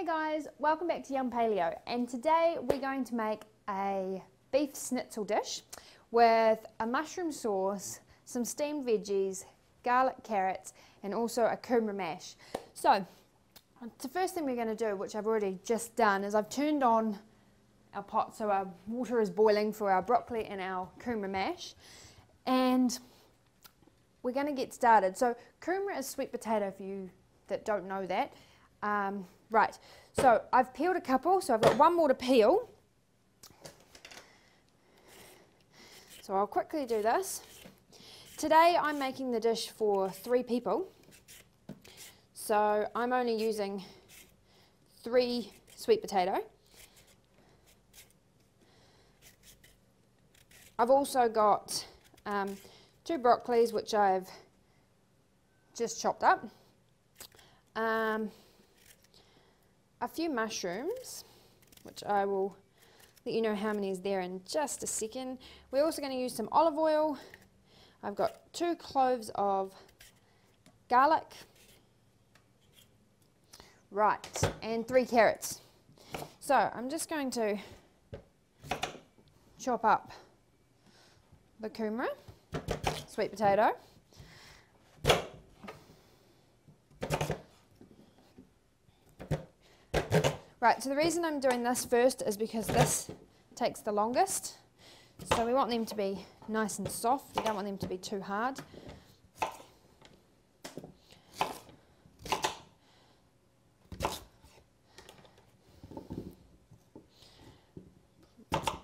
Hey guys, welcome back to Yum Paleo, and today we're going to make a beef schnitzel dish with a mushroom sauce, some steamed veggies, garlic carrots, and also a kumara mash. So the first thing we're going to do, which I've already just done, is I've turned on our pot so our water is boiling for our broccoli and our kumara mash, and we're going to get started. So kumara is sweet potato for you that don't know that. Right, so I've peeled a couple, so I've got one more to peel. So I'll quickly do this. Today I'm making the dish for 3 people. So I'm only using 3 sweet potato. I've also got 2 broccolis, which I've just chopped up. A few mushrooms, which I will let you know how many is there in just a second. We're also going to use some olive oil. I've got 2 cloves of garlic. Right, and 3 carrots. So I'm just going to chop up the kumara, sweet potato. Right, so the reason I'm doing this first is because this takes the longest. So we want them to be nice and soft. We don't want them to be too hard.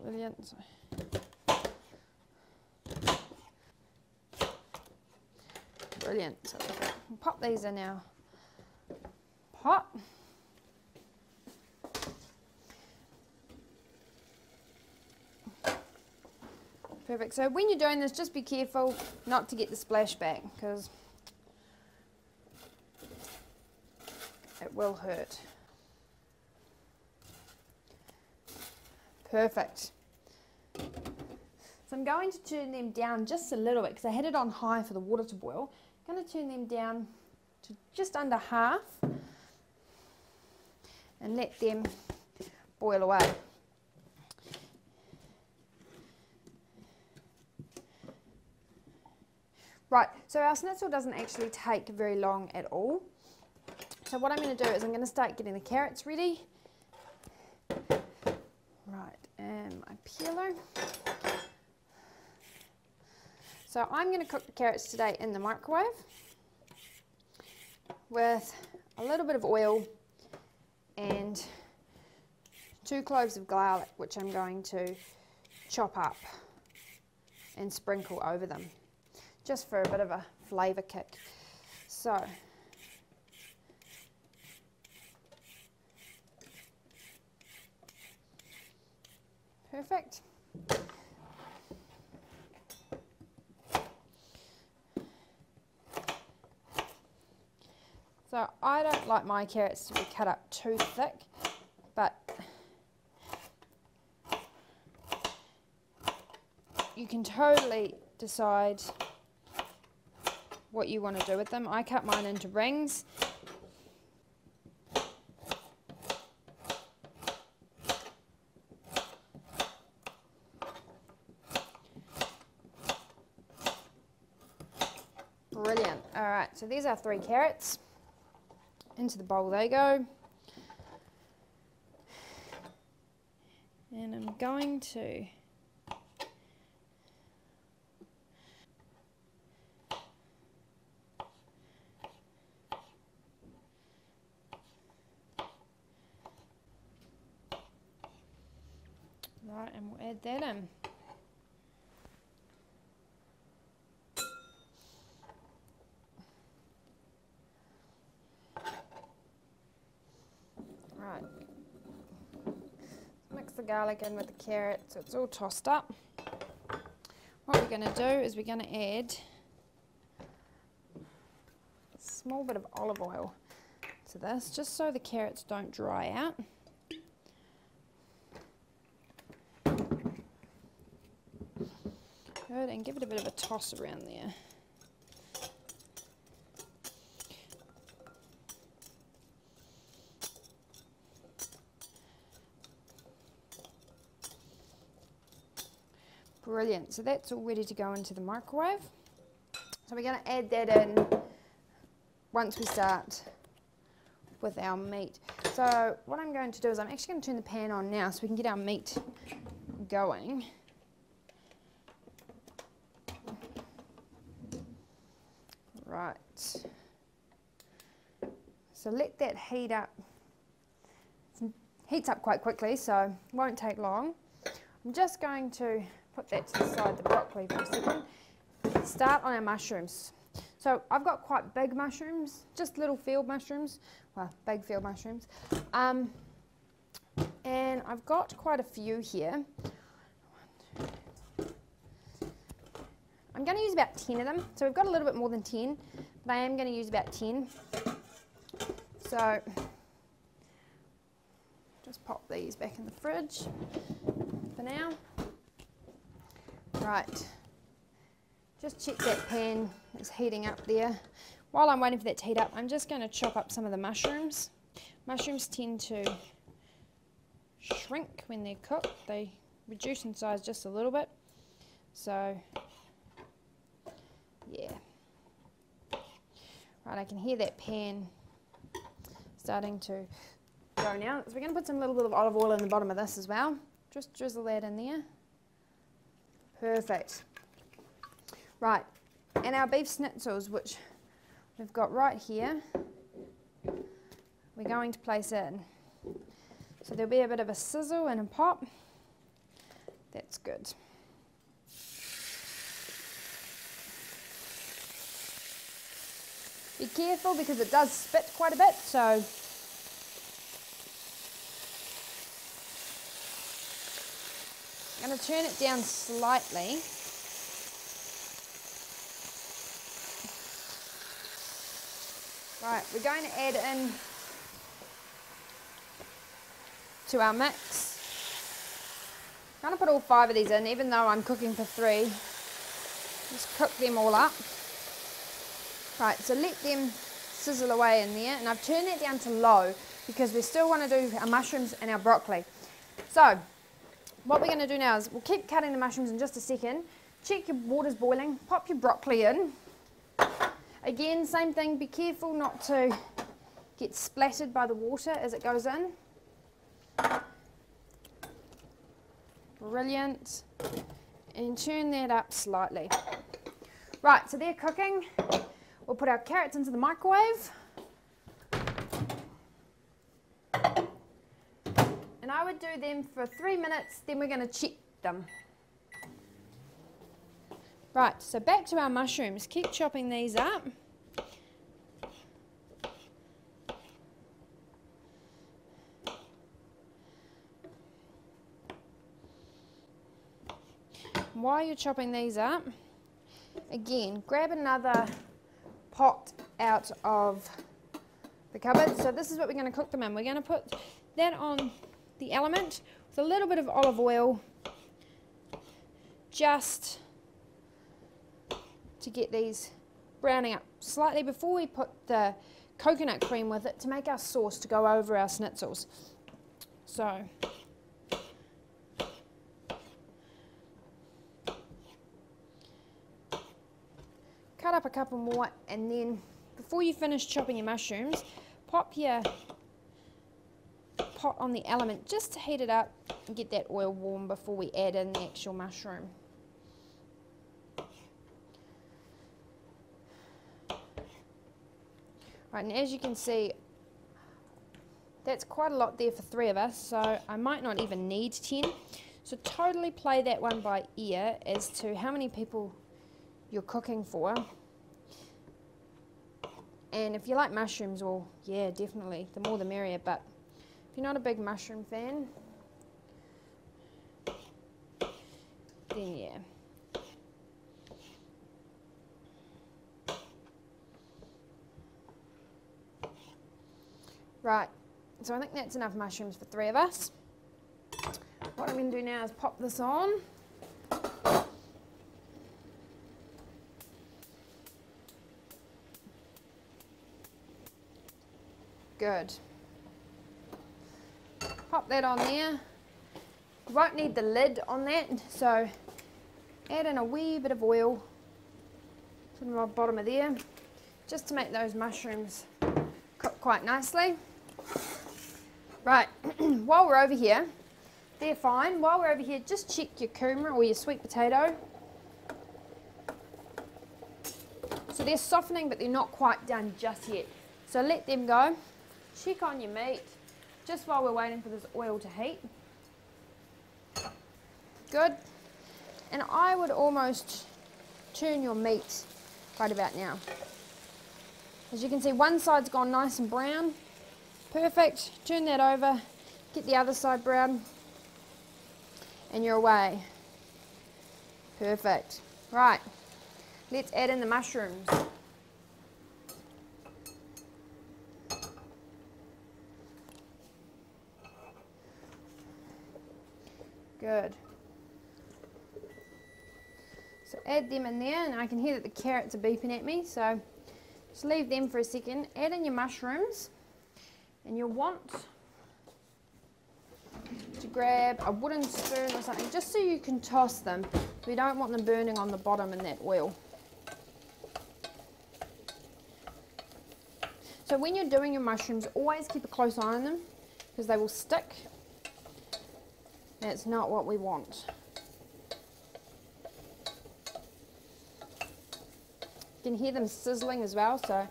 Brilliant. Brilliant. So we'll pop these in our pot. Perfect. So when you're doing this, just be careful not to get the splashback, because it will hurt. Perfect. So I'm going to turn them down just a little bit because I had it on high for the water to boil. I'm going to turn them down to just under half and let them boil away. Right, so our schnitzel doesn't actually take very long at all. So what I'm going to do is I'm going to start getting the carrots ready. Right, and my peeler. So I'm going to cook the carrots today in the microwave with a little bit of oil and 2 cloves of garlic, which I'm going to chop up and sprinkle over them, just for a bit of a flavour kick. So, perfect. So I don't like my carrots to be cut up too thick, but you can totally decide what you want to do with them. I cut mine into rings. Brilliant. All right, so these are 3 carrots. Into the bowl they go. And I'm going to right, and we'll add that in. Right. Mix the garlic in with the carrot so it's all tossed up. What we're going to do is we're going to add a small bit of olive oil to this, just so the carrots don't dry out. Good, and give it a bit of a toss around there. Brilliant. So that's all ready to go into the microwave. So we're going to add that in once we start with our meat. So what I'm going to do is I'm actually going to turn the pan on now so we can get our meat going. Right. So let that heat up. It heats up quite quickly, so it won't take long. I'm just going to put that to the side, the broccoli for a second. Start on our mushrooms. So I've got quite big mushrooms, just little field mushrooms, well, big field mushrooms. And I've got quite a few here. I'm going to use about 10 of them. So we've got a little bit more than 10, but I am going to use about 10. So just pop these back in the fridge for now. Right. Just check that pan is heating up there. While I'm waiting for that to heat up, I'm just going to chop up some of the mushrooms. Mushrooms tend to shrink when they're cooked. They reduce in size just a little bit. So, yeah. Right, I can hear that pan starting to go now. So we're going to put some little bit of olive oil in the bottom of this as well. Just drizzle that in there. Perfect. Right, and our beef schnitzels, which we've got right here, we're going to place in. So there'll be a bit of a sizzle and a pop. That's good. Be careful because it does spit quite a bit, so I'm going to turn it down slightly. Right, we're going to add in to our mix. I'm going to put all 5 of these in, even though I'm cooking for 3. Just cook them all up. Right, so let them sizzle away in there, and I've turned that down to low because we still want to do our mushrooms and our broccoli. So, what we're going to do now is we'll keep cutting the mushrooms in just a second. Check your water's boiling, pop your broccoli in. Again, same thing, be careful not to get splattered by the water as it goes in. Brilliant. And turn that up slightly. Right, so they're cooking. We'll put our carrots into the microwave. And I would do them for 3 minutes, then we're going to check them. Right, so back to our mushrooms. Keep chopping these up. While you're chopping these up, again, grab another pot out of the cupboard. So this is what we're going to cook them in. We're going to put that on the element with a little bit of olive oil, just to get these browning up slightly before we put the coconut cream with it to make our sauce to go over our schnitzels. So cut up a couple more, and then before you finish chopping your mushrooms, pop your pot on the element just to heat it up and get that oil warm before we add in the actual mushroom. Right, and as you can see, that's quite a lot there for 3 of us, so I might not even need 10. So totally play that one by ear as to how many people you're cooking for. And if you like mushrooms, well, yeah, definitely, the more the merrier, but if you're not a big mushroom fan, then yeah. Right, so I think that's enough mushrooms for 3 of us. What I'm going to do now is pop this on. Good. Pop that on there. You won't need the lid on that, so Add in a wee bit of oil to the bottom of there, just to make those mushrooms cook quite nicely. Right, while we're over here, they're fine. While we're over here, just check your kumara or your sweet potato. So they're softening, but they're not quite done just yet. So let them go. Check on your meat, just while we're waiting for this oil to heat. Good. And I would almost turn your meat right about now. As you can see, one side's gone nice and brown. Perfect. Turn that over, get the other side brown, and you're away. Perfect. Right, let's add in the mushrooms. Good. So add them in there, and I can hear that the carrots are beeping at me, so just leave them for a second. Add in your mushrooms, and you'll want to grab a wooden spoon or something just so you can toss them. We don't want them burning on the bottom in that oil. So when you're doing your mushrooms, always keep a close eye on them because they will stick. That's not what we want. You can hear them sizzling as well, so.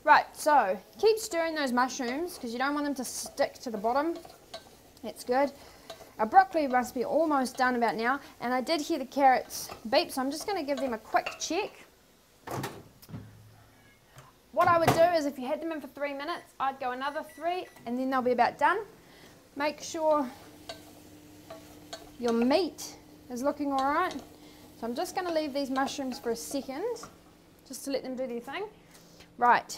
Right, so keep stirring those mushrooms because you don't want them to stick to the bottom. That's good. Our broccoli must be almost done about now, and I did hear the carrots beep, so I'm just going to give them a quick check. What I would do is if you had them in for 3 minutes, I'd go another 3 and then they'll be about done. Make sure your meat is looking all right. So I'm just going to leave these mushrooms for a second, just to let them do their thing. Right,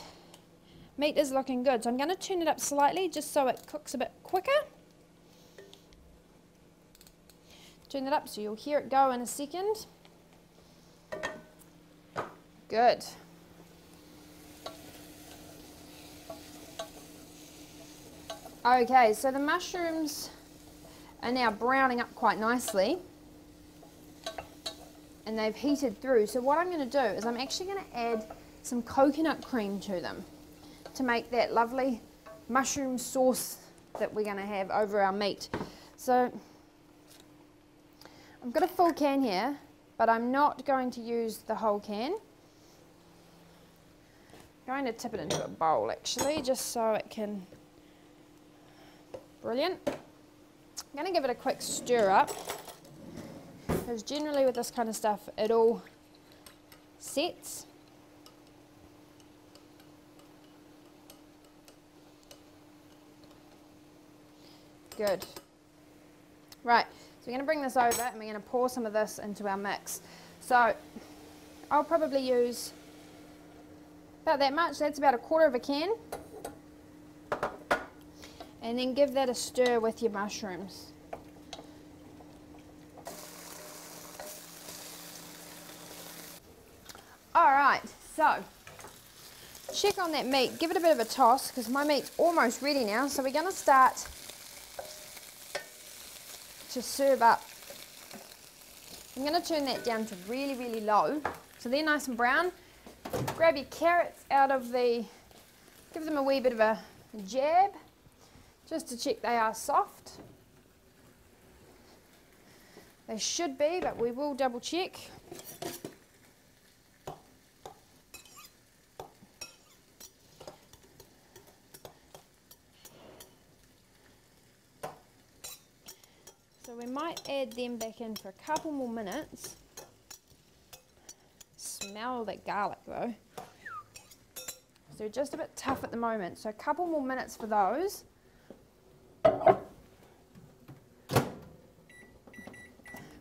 meat is looking good, so I'm going to turn it up slightly just so it cooks a bit quicker. Turn it up so you'll hear it go in a second. Good. Okay, so the mushrooms are now browning up quite nicely. And they've heated through. So what I'm going to do is I'm actually going to add some coconut cream to them to make that lovely mushroom sauce that we're going to have over our meat. So I've got a full can here, but I'm not going to use the whole can. I'm going to tip it into a bowl actually, just so it can. Brilliant. I'm going to give it a quick stir up, because generally with this kind of stuff it all sets. Good. Right, so we're going to bring this over and we're going to pour some of this into our mix. So I'll probably use about that much. That's about 1/4 of a can. And then give that a stir with your mushrooms. Alright, so check on that meat, give it a bit of a toss because my meat's almost ready now, so we're going to start to serve up. I'm going to turn that down to really, really low, so they're nice and brown. Grab your carrots out of the, give them a wee bit of a jab, just to check they are soft. They should be, but we will double check. So we might add them back in for a couple more minutes. Smell that garlic though. So they're just a bit tough at the moment, so a couple more minutes for those. But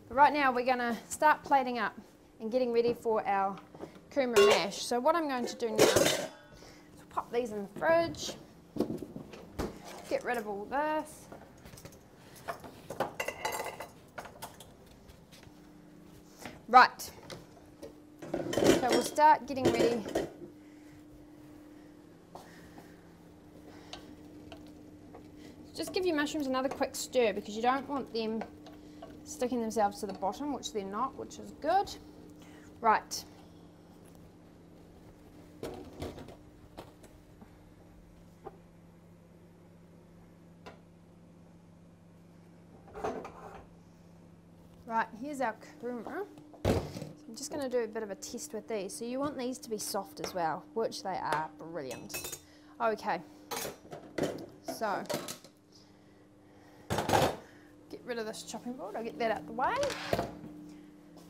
right now we're going to start plating up and getting ready for our kumara mash. So what I'm going to do now is pop these in the fridge, get rid of all this. Right, so we'll start getting ready. Just give your mushrooms another quick stir because you don't want them sticking themselves to the bottom, which they're not, which is good. Right. Right, here's our kumara. So I'm just going to do a bit of a test with these. So you want these to be soft as well, which they are. Brilliant. Okay, so get rid of this chopping board. I'll get that out the way.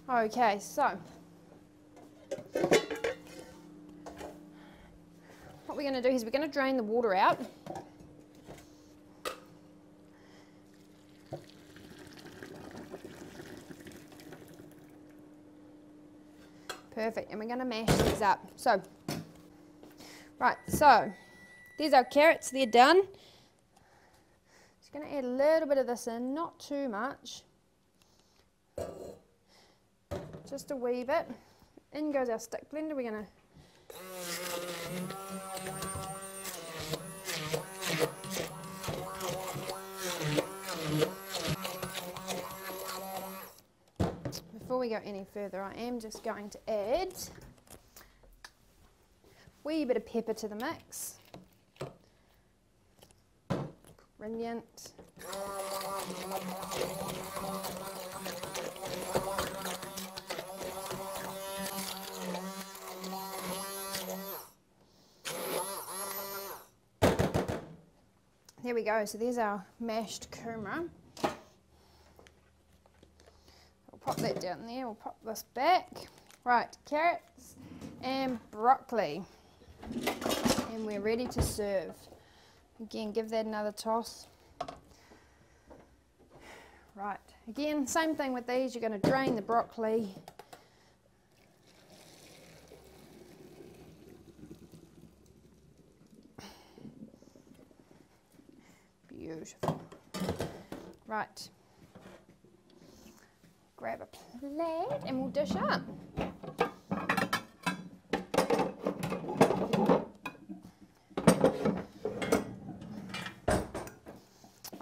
Okay, so what we're going to do is we're going to drain the water out. Perfect, and we're going to mash these up. So, right, so there's our carrots, they're done. Just going to add a little bit of this in, not too much. Just a wee bit. In goes our stick blender. We're going to before we go any further, I am just going to add a wee bit of pepper to the mix. Brilliant. There we go, so there's our mashed kumara. Pop that down there, we'll pop this back. Right, carrots and broccoli. And we're ready to serve. Again, give that another toss. Right, again, same thing with these. You're going to drain the broccoli. Beautiful. Right. Grab a plate and we'll dish up.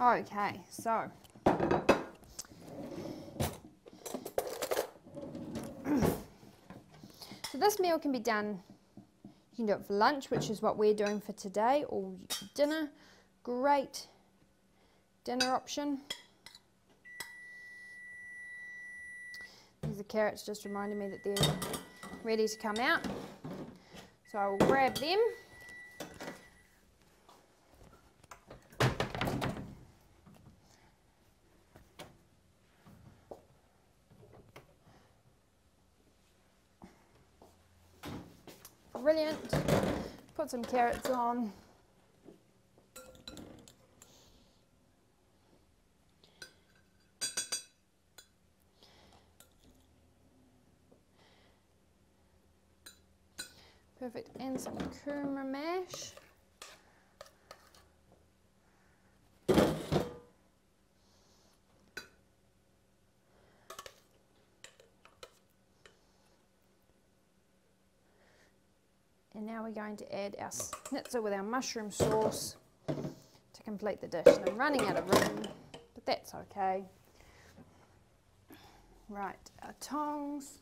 Okay, so this meal can be done, you can do it for lunch, which is what we're doing for today, or dinner. Great dinner option. These are carrots, just reminding me that they're ready to come out. So I will grab them. Brilliant. Put some carrots on. Perfect, and some kumara mash. And now we're going to add our schnitzel with our mushroom sauce to complete the dish. And I'm running out of room, but that's okay. Right, our tongs.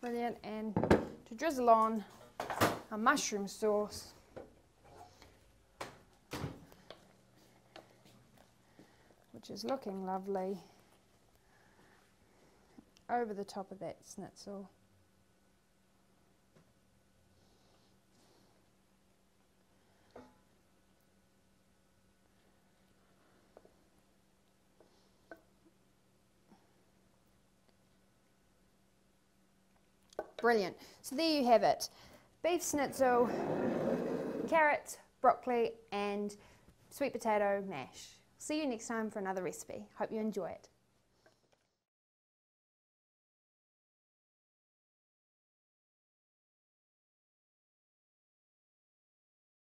Brilliant, and to drizzle on a mushroom sauce. Which is looking lovely over the top of that schnitzel. Brilliant. So there you have it. Beef schnitzel, carrots, broccoli and sweet potato mash. See you next time for another recipe. Hope you enjoy it.